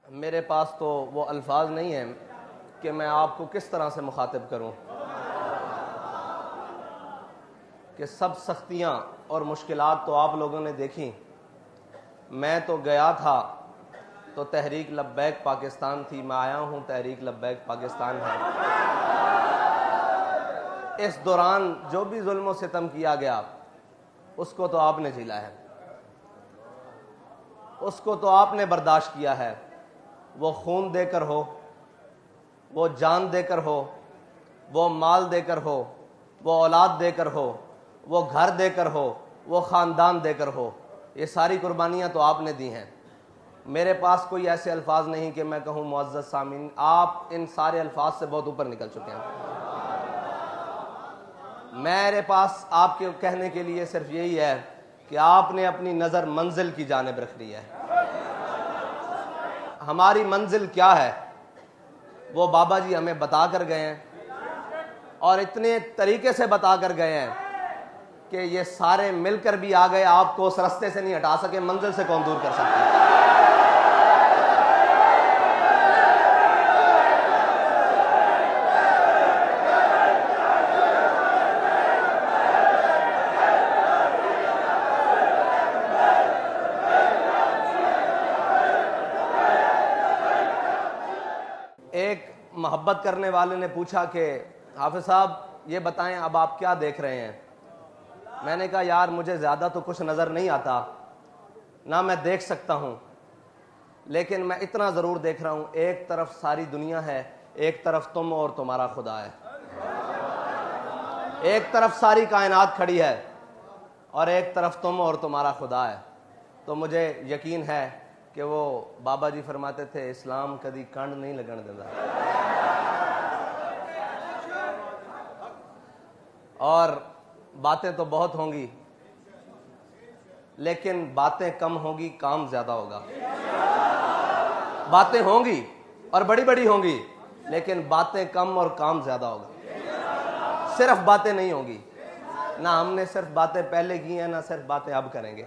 میرے پاس تو وہ الفاظ نہیں ہیں کہ میں آپ کو کس طرح سے مخاطب کروں کہ سب سختیاں اور مشکلات تو آپ لوگوں نے دیکھی. میں تو گیا تھا تو تحریک لبیک پاکستان تھی، میں آیا ہوں تحریک لبیک پاکستان ہے. اس دوران جو بھی ظلم و ستم کیا گیا اس کو تو آپ نے جھیلا ہے، اس کو تو آپ نے برداشت کیا ہے. وہ خون دے کر ہو، وہ جان دے کر ہو، وہ مال دے کر ہو، وہ اولاد دے کر ہو، وہ گھر دے کر ہو، وہ خاندان دے کر ہو، یہ ساری قربانیاں تو آپ نے دی ہیں. میرے پاس کوئی ایسے الفاظ نہیں کہ میں کہوں معزز سامعین آپ ان سارے الفاظ سے بہت اوپر نکل چکے ہیں. میرے پاس آپ کے کہنے کے لیے صرف یہی ہے کہ آپ نے اپنی نظر منزل کی جانب رکھنی ہے. ہماری منزل کیا ہے وہ بابا جی ہمیں بتا کر گئے ہیں، اور اتنے طریقے سے بتا کر گئے ہیں کہ یہ سارے مل کر بھی آ گئے، آپ کو اس رستے سے نہیں ہٹا سکے. منزل سے کون دور کر سکتا ہے؟ ایک محبت کرنے والے نے پوچھا کہ حافظ صاحب یہ بتائیں اب آپ کیا دیکھ رہے ہیں؟ میں نے کہا یار مجھے زیادہ تو کچھ نظر نہیں آتا، نہ میں دیکھ سکتا ہوں، لیکن میں اتنا ضرور دیکھ رہا ہوں، ایک طرف ساری دنیا ہے، ایک طرف تم اور تمہارا خدا ہے. ایک طرف ساری کائنات کھڑی ہے اور ایک طرف تم اور تمہارا خدا ہے. تو مجھے یقین ہے کہ وہ بابا جی فرماتے تھے اسلام کدی کنڈ نہیں لگن دیتا. اور باتیں تو بہت ہوں گی لیکن باتیں کم ہوں گی، کام زیادہ ہوگا. باتیں ہوں گی اور بڑی بڑی ہوں گی لیکن باتیں کم اور کام زیادہ ہوگا. صرف باتیں نہیں ہوں گی، نہ ہم نے صرف باتیں پہلے کی ہیں نہ صرف باتیں اب کریں گے،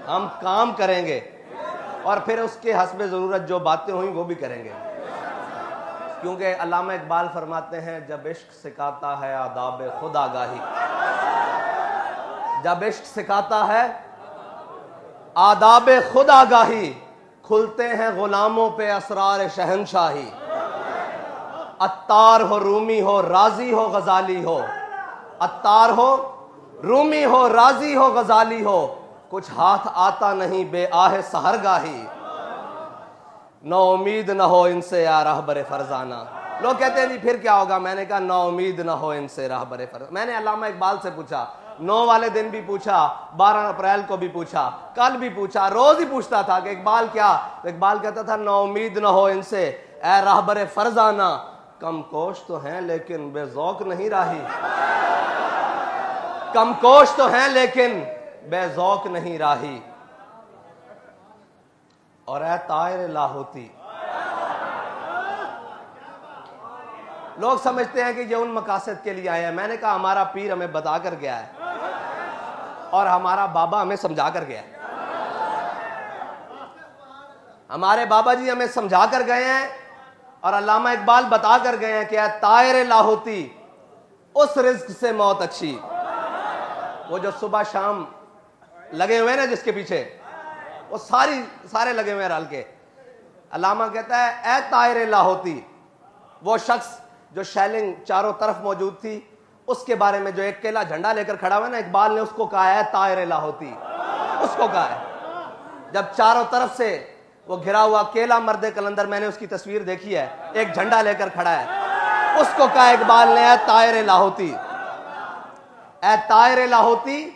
ہم کام کریں گے اور پھر اس کے حسب ضرورت جو باتیں ہوئیں وہ بھی کریں گے. کیونکہ علامہ اقبال فرماتے ہیں جب عشق سکھاتا ہے آداب خود آگاہی، جب عشق سکھاتا ہے آداب خود آگاہی، کھلتے ہیں غلاموں پہ اسرار شہنشاہی. عطار ہو رومی ہو رازی ہو غزالی ہو، عطار ہو رومی ہو رازی ہو غزالی ہو، کچھ ہاتھ آتا نہیں بے آہ سحرگاہی. نو امید نہ ہو ان سے یا راہبر فرزانہ. لوگ کہتے ہیں جی پھر کیا ہوگا؟ میں نے کہا نو امید نہ ہو ان سے راہبر فرزانہ. میں نے علامہ اقبال سے پوچھا، 9 والے دن بھی پوچھا، 12 اپریل کو بھی پوچھا، کل بھی پوچھا، روز ہی پوچھتا تھا کہ اقبال کیا؟ تو اقبال کہتا تھا نو امید نہ ہو ان سے اے راہبر فرزانہ، کم کوش تو ہیں لیکن بے ذوق نہیں راہی. کم کوش تو ہیں لیکن بے ذوق نہیں راہی. اور اے طائر لاہوتی، لوگ سمجھتے ہیں کہ یہ ان مقاصد کے لیے آئے ہیں. میں نے کہا ہمارا پیر ہمیں بتا کر گیا ہے اور ہمارا بابا ہمیں سمجھا کر گیا ہے. ہمارے بابا جی ہمیں سمجھا کر گئے ہیں اور علامہ اقبال بتا کر گئے ہیں کہ اے طائر لاہوتی اس رزق سے موت اچھی. وہ جو صبح شام لگے ہوئے نا جس کے پیچھے، وہ سارے لگے ہوئے رل کے. علامہ کہتا ہے اے طائر لاہوتی، وہ شخص جو شیلنگ چاروں طرف موجود تھی اس کے بارے میں جو ایک کیلا جھنڈا لے کر کھڑا ہوا نا، اقبال نے اس کو کہا ہے طائر لاہوتی، اس کو کہا ہے. جب چاروں طرف سے وہ گھرا ہوا کیلا مرد کلندر، میں نے اس کی تصویر دیکھی ہے، ایک جھنڈا لے کر کھڑا ہے، اس کو کہا اقبال نے اے طائر لاہوتی، اے طائر لاہوتی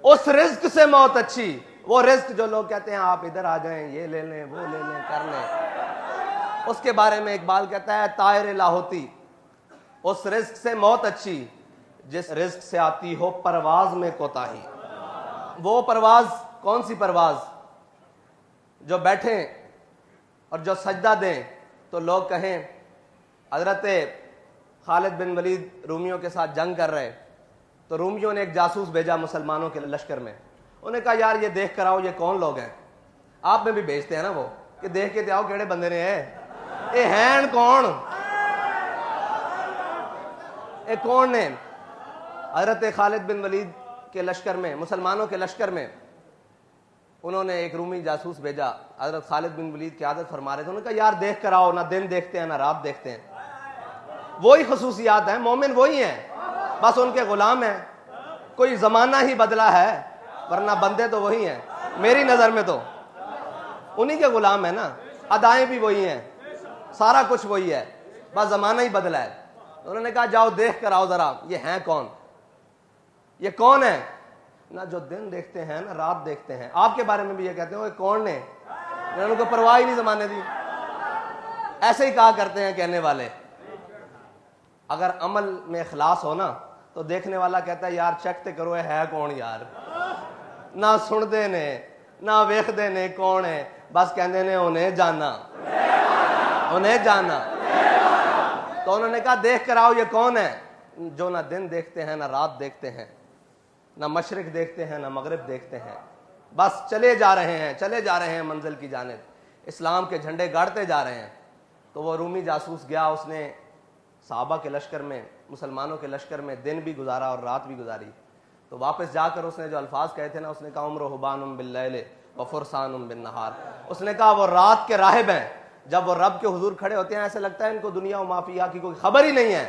اس رزق سے موت اچھی. وہ رزق جو لوگ کہتے ہیں آپ ادھر آ جائیں، یہ لے لیں وہ لے لیں کر لیں، اس کے بارے میں اقبال کہتا ہے طائر لاہوتی اس رزق سے موت اچھی جس رزق سے آتی ہو پرواز میں کوتاہی. وہ پرواز کون سی پرواز؟ جو بیٹھیں اور جو سجدہ دیں تو لوگ کہیں حضرت خالد بن ولید رومیوں کے ساتھ جنگ کر رہے تو رومیوں نے ایک جاسوس بھیجا مسلمانوں کے لشکر میں. انہوں نے کہا یار یہ دیکھ کر آؤ یہ کون لوگ ہیں. آپ میں بھی بھیجتے ہیں نا وہ کہ دیکھ کے آؤ کہڑے بندے نے اے ہیں کون، اے کون نے؟ حضرت خالد بن ولید کے لشکر میں، مسلمانوں کے لشکر میں انہوں نے ایک رومی جاسوس بھیجا. حضرت خالد بن ولید کی عادت فرما رہے تھے. انہوں نے کہا یار دیکھ کر آؤ، نہ دن دیکھتے ہیں نہ رات دیکھتے ہیں. وہی خصوصیات ہیں، مومن وہی ہیں، بس ان کے غلام ہیں. کوئی زمانہ ہی بدلا ہے ورنہ بندے تو وہی ہیں. میری نظر میں تو انہی کے غلام ہیں نا. ادائیں بھی وہی ہیں، سارا کچھ وہی ہے، بس زمانہ ہی بدلا ہے. انہوں نے کہا جاؤ دیکھ کر آؤ ذرا یہ ہیں کون، یہ کون ہے؟ نہ جو دن دیکھتے ہیں نہ رات دیکھتے ہیں. آپ کے بارے میں بھی یہ کہتے ہیں وہ کون نے؟ ان کو پرواہ ہی نہیں زمانے دی. ایسے ہی کہا کرتے ہیں کہنے والے. اگر عمل میں اخلاص ہو نا تو دیکھنے والا کہتا ہے یار چیک تے کرو ہے کون یار. نہ سنتے نے نہ ویکھتے نے کون ہے، بس کہندے نے انہیں جانا، انہیں جانا. تو انہوں نے کہا دیکھ کر آؤ یہ کون ہے جو نہ دن دیکھتے ہیں نہ رات دیکھتے ہیں، نہ مشرق دیکھتے ہیں نہ مغرب دیکھتے ہیں، بس چلے جا رہے ہیں، چلے جا رہے ہیں منزل کی جانب، اسلام کے جھنڈے گاڑتے جا رہے ہیں. تو وہ رومی جاسوس گیا، اس نے صحابہ کے لشکر میں، مسلمانوں کے لشکر میں دن بھی گزارا اور رات بھی گزاری. تو واپس جا کر اس نے جو الفاظ کہے تھے نا، اس نے کہا عمر حبان باللیل و فرسان بالنہار. اس نے کہا وہ رات کے راہب ہیں، جب وہ رب کے حضور کھڑے ہوتے ہیں ایسے لگتا ہے ان کو دنیا و مافیا کی کوئی خبر ہی نہیں ہے.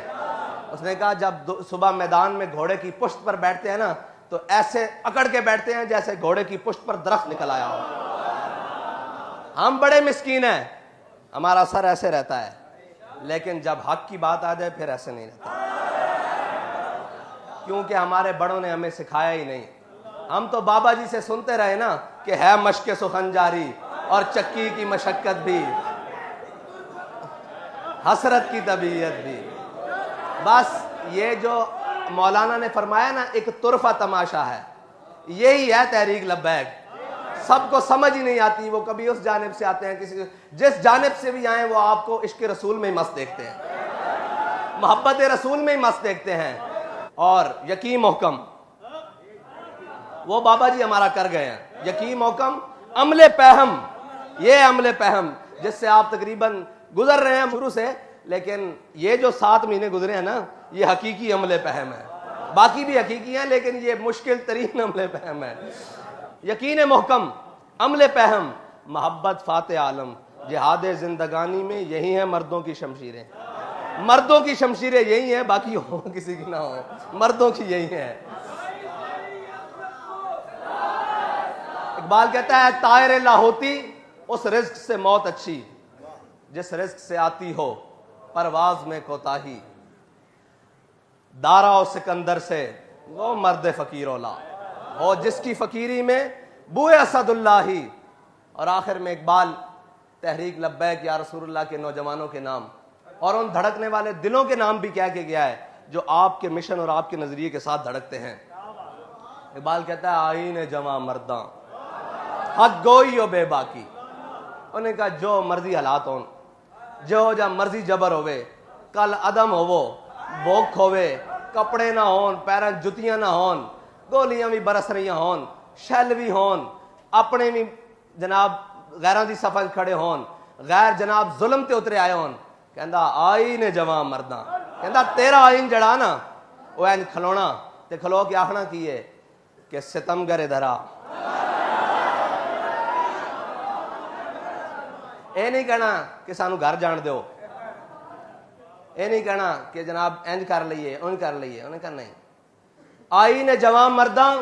اس نے کہا جب صبح میدان میں گھوڑے کی پشت پر بیٹھتے ہیں نا تو ایسے اکڑ کے بیٹھتے ہیں جیسے گھوڑے کی پشت پر درخت نکل آیا ہو. ہم بڑے مسکین ہیں، ہمارا سر ایسے رہتا ہے، لیکن جب حق کی بات آ جائے پھر ایسے نہیں رہتا، کیونکہ ہمارے بڑوں نے ہمیں سکھایا ہی نہیں. ہم تو بابا جی سے سنتے رہے نا کہ ہے مشق سخن جاری اور چکی کی مشقت بھی، حسرت کی طبیعت بھی. بس یہ جو مولانا نے فرمایا نا ایک طرفہ تماشا ہے، یہی ہے تحریک لبیک. سب کو سمجھ ہی نہیں آتی، وہ کبھی اس جانب سے آتے ہیں، کسی جس جانب سے بھی آئیں وہ آپ کو عشق رسول میں ہی مست دیکھتے ہیں، محبت رسول میں ہی مست دیکھتے ہیں. اور یقین محکم وہ بابا جی ہمارا کر گئے ہیں. یقین محکم عمل پہم، یہ عمل پہم جس سے آپ تقریباً گزر رہے ہیں شروع سے، لیکن یہ جو 7 مہینے گزرے ہیں نا یہ حقیقی عمل پہم ہے. باقی بھی حقیقی ہیں لیکن یہ مشکل ترین عمل پہم ہے. یقین محکم، عمل پہم، محبت فاتح عالم، جہاد زندگانی میں یہی ہیں مردوں کی شمشیریں. مردوں کی شمشیریں یہی ہیں، باقی ہو کسی کی نہ ہو، مردوں کی یہی ہیں. اقبال کہتا ہے طائر لاہوتی اس رزق سے موت اچھی جس رزق سے آتی ہو پرواز میں کوتاہی. دارا و سکندر سے وہ مرد فقیر اولا ہو جس کی فقیری میں بوئے اسد اللہ ہی. اور آخر میں اقبال تحریک لبیک یا رسول اللہ کے نوجوانوں کے نام اور ان دھڑکنے والے دلوں کے نام بھی کہہ کے گیا ہے جو آپ کے مشن اور آپ کے نظریے کے ساتھ دھڑکتے ہیں. اقبال کہتا ہے آئین جواں مرداں حق گوئی و بے باکی. انہوں نے کہا جو مرضی حالات ہون، جو جا مرضی جبر ہوئے، کل عدم ہوو، بھوک ہوئے، کپڑے نہ ہون، پیریں جتیاں نہ ہون، گولیاں بھی برس رہی ہون، شیل بھی ہون، اپنے بھی جناب غیراں دی صفحہ کھڑے ہون، غیر جناب ظلم تے اترے آئے ہون. کہندا آئین جواں مرداں، کہندا تیرا آئین جڑا نا وہ این کھلونا تے کھلو کے آخنا کیے کہ ستم گرے دھرا. اے نہیں کہنا کہ سانو گھر جان دیو، اے نہیں کہنا کہ جناب انج کر لئیے اون کر لئیے. انہوں نے کہا نہیں، آئین جوان مرداں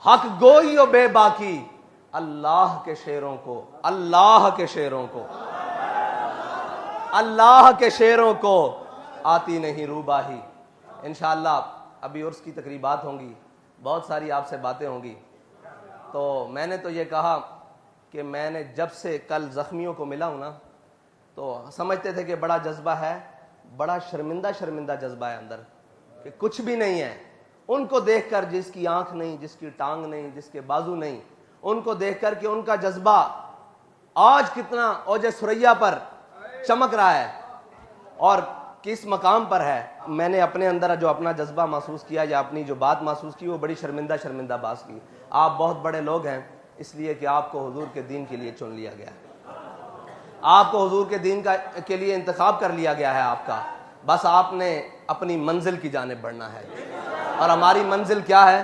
حق گوئی و بے باکی. اللہ کے شیروں کو، اللہ کے شیروں کو، اللہ کے شیروں کو آتی نہیں روباہی. انشاءاللہ ابھی عرس کی تقریبات ہوں گی، بہت ساری آپ سے باتیں ہوں گی. تو میں نے تو یہ کہا کہ میں نے جب سے کل زخمیوں کو ملا ہوں نا تو سمجھتے تھے کہ بڑا جذبہ ہے، بڑا شرمندہ شرمندہ جذبہ ہے اندر کہ کچھ بھی نہیں ہے. ان کو دیکھ کر جس کی آنکھ نہیں، جس کی ٹانگ نہیں، جس کے بازو نہیں، ان کو دیکھ کر کہ ان کا جذبہ آج کتنا اوج ثریا پر چمک رہا ہے اور کس مقام پر ہے. میں نے اپنے اندر جو اپنا جذبہ محسوس کیا یا اپنی جو بات محسوس کی وہ بڑی شرمندہ شرمندہ بات کی. آپ بہت بڑے لوگ ہیں اس لیے کہ آپ کو حضور کے دین کے لیے چن لیا گیا ہے. آپ کو حضور کے دین کے لیے انتخاب کر لیا گیا ہے آپ کا، بس آپ نے اپنی منزل کی جانب بڑھنا ہے، اور ہماری منزل کیا ہے؟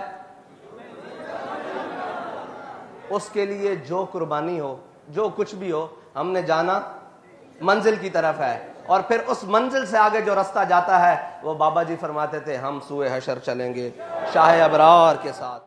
اس کے لیے جو قربانی ہو، جو کچھ بھی ہو، ہم نے جانا منزل کی طرف ہے، اور پھر اس منزل سے آگے جو رستہ جاتا ہے وہ بابا جی فرماتے تھے ہم سوئے حشر چلیں گے شاہ ابرار کے ساتھ۔